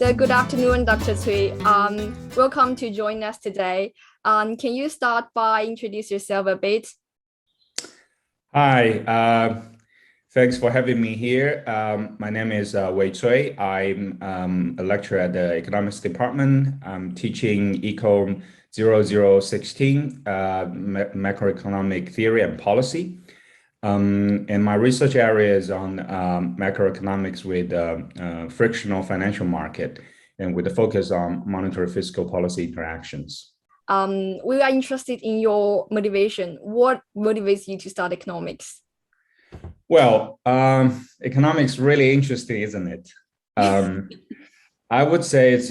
So good afternoon, Dr. Cui. Welcome to join us today. Can you start by introduce yourself a bit? Hi, thanks for having me here. My name is Wei Cui. I'm a lecturer at the economics department. I'm teaching Econ 0016, macroeconomic theory and policy. And my research area is on macroeconomics with frictional financial market and with a focus on monetary fiscal policy interactions. We are interested in your motivation. What motivates you to start economics? Well, economics really interesting, isn't it? I would say it's,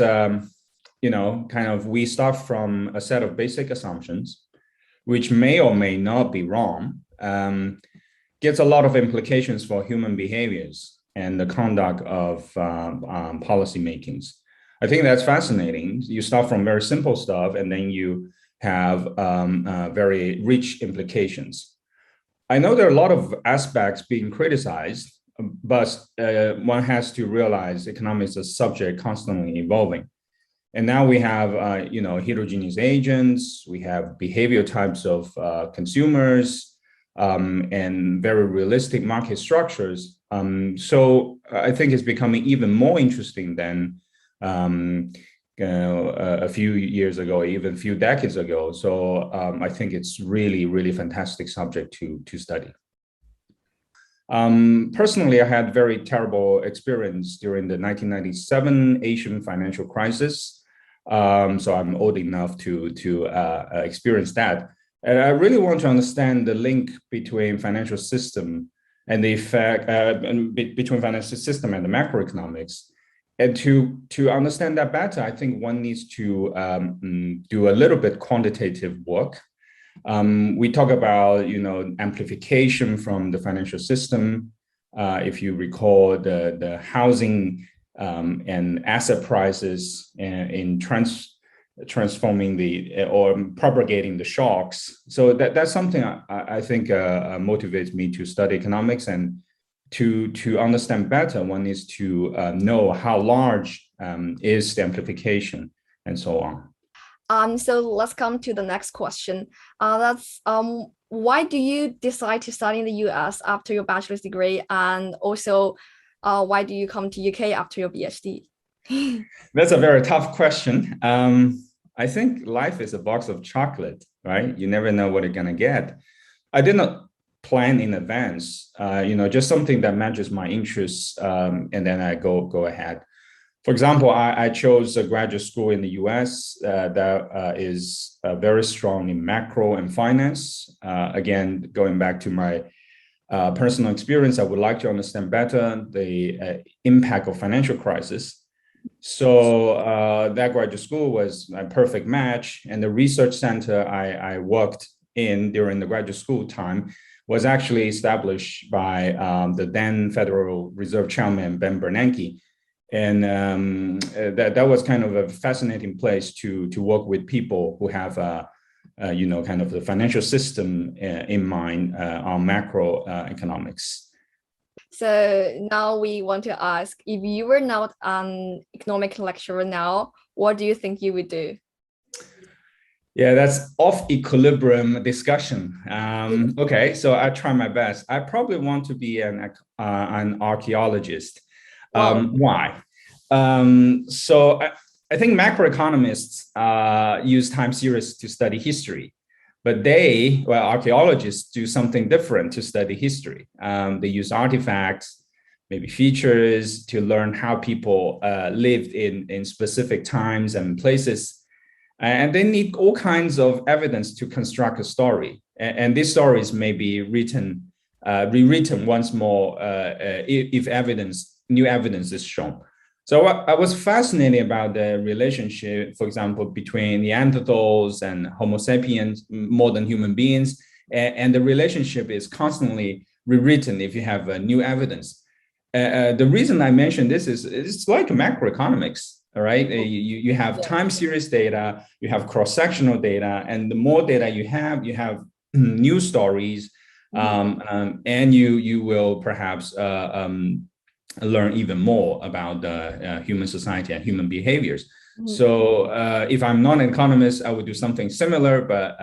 we start from a set of basic assumptions, which may or may not be wrong, gets a lot of implications for human behaviors and the conduct of policy makings. I think that's fascinating. You start from very simple stuff, and then you have very rich implications. I know there are a lot of aspects being criticized, but one has to realize economics is a subject constantly evolving. And now we have, heterogeneous agents, we have behavior types of consumers, and very realistic market structures. So I think it's becoming even more interesting than a few years ago, even a few decades ago. So I think it's really, really fantastic subject to study. Personally, I had very terrible experience during the 1997 Asian financial crisis. So I'm old enough to experience that. And I really want to understand the link between financial system and the effect between financial system and the macroeconomics. And to understand that better, I think one needs to do a little bit quantitative work. We talk about, amplification from the financial system. If you recall the housing and asset prices in transforming or propagating the shocks. So that's something I think motivates me to study economics, and to understand better, one needs to know how large is the amplification and so on. So let's come to the next question. That's why do you decide to study in the US after your bachelor's degree, and also why do you come to UK after your PhD? That's a very tough question. I think life is a box of chocolate, right? You never know what you're gonna get. I did not plan in advance, just something that matches my interests, and then I go ahead. For example, I chose a graduate school in the US that is very strong in macro and finance. Again, going back to my personal experience, I would like to understand better the impact of financial crisis. So that graduate school was a perfect match. And the research center I worked in during the graduate school time was actually established by the then Federal Reserve Chairman, Ben Bernanke. And that was kind of a fascinating place to work with people who have, kind of the financial system in mind on macro economics. So now we want to ask, if you were not an economic lecturer now, what do you think you would do? Yeah, that's off equilibrium discussion. Okay, so I try my best. I probably want to be an archaeologist. Wow. Why? So I think macroeconomists use time series to study history, but archaeologists do something different to study history. They use artifacts, maybe features, to learn how people lived in specific times and places. And they need all kinds of evidence to construct a story. And these stories may be rewritten once more if new evidence is shown. So I was fascinated about the relationship, for example, between Neanderthals and Homo sapiens, modern human beings, and the relationship is constantly rewritten if you have new evidence. The reason I mentioned this is it's like macroeconomics. All right, you have time series data, you have cross-sectional data, and the more data you have new stories, and you will perhaps learn even more about human society and human behaviors. Mhm. So if I'm not an economist, I would do something similar, but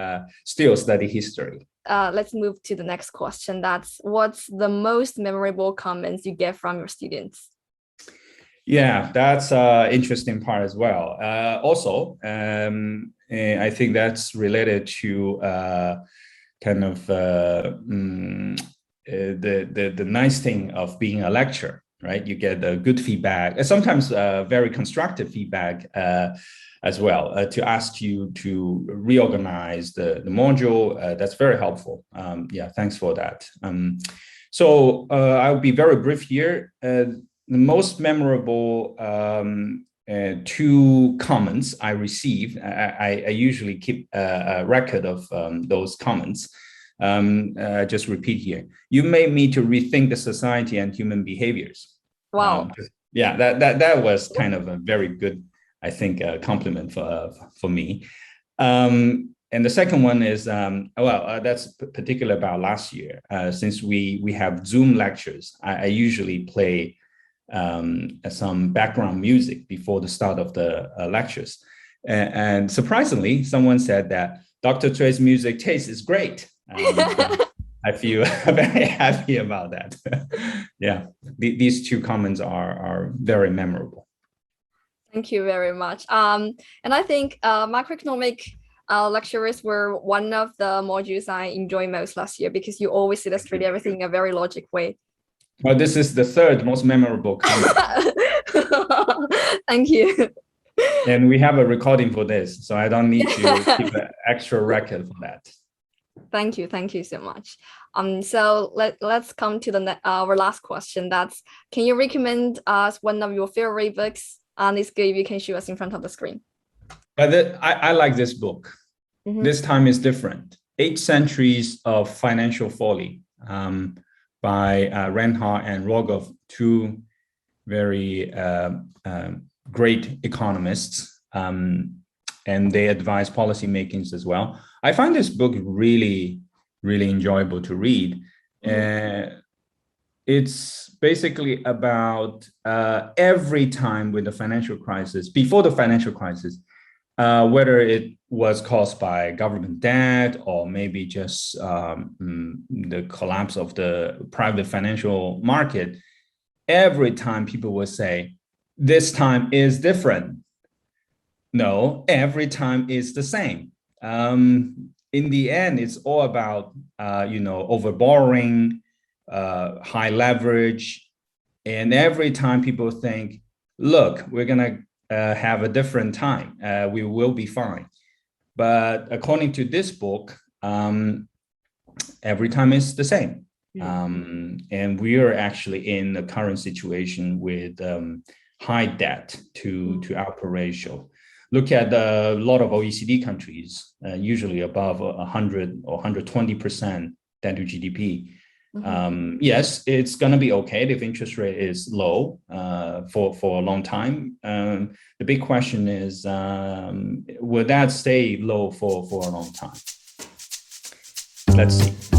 still study history. Let's move to the next question. That's what's the most memorable comments you get from your students? Yeah, that's an interesting part as well. Also, I think that's related to kind of the nice thing of being a lecturer, right? You get good feedback, sometimes very constructive feedback as well, to ask you to reorganize the module. That's very helpful. Yeah, thanks for that. So I'll be very brief here. The most memorable two comments I received, I usually keep a record of those comments. Just repeat here. You made me to rethink the society and human behaviors. Wow. Yeah, that was kind of a very good, I think, compliment for me. And the second one is, that's particular about last year. Since we have Zoom lectures, I usually play some background music before the start of the lectures. And surprisingly, someone said that Dr. Cui's music taste is great. I feel very happy about that. Yeah, these two comments are very memorable. Thank you very much. And I think macroeconomic lectures were one of the modules I enjoyed most last year because you always illustrate everything in a very logic way. Well, this is the third most memorable comment. Thank you. And we have a recording for this, so I don't need to keep an extra record for that. Thank you so much. So let's come to our last question. That's, can you recommend us one of your favorite books? And it's good if you can show us in front of the screen. But I like this book. Mm-hmm. This time is different. 8 Centuries of Financial Folly, by Reinhardt and Rogoff, two very great economists, and they advise policy makings as well. I find this book really, really enjoyable to read. Mm-hmm. It's basically about every time with the financial crisis, before the financial crisis, whether it was caused by government debt or maybe just the collapse of the private financial market, every time people will say, this time is different. No, every time is the same. In the end, it's all about, overborrowing, high leverage. And every time people think, look, we're going to have a different time. We will be fine. But according to this book, every time is the same. And we are actually in the current situation with high debt to output ratio. Look at a lot of OECD countries, usually above 100 or 120% debt to GDP. Yes, it's going to be okay if interest rate is low for a long time. The big question is, will that stay low for a long time? Let's see.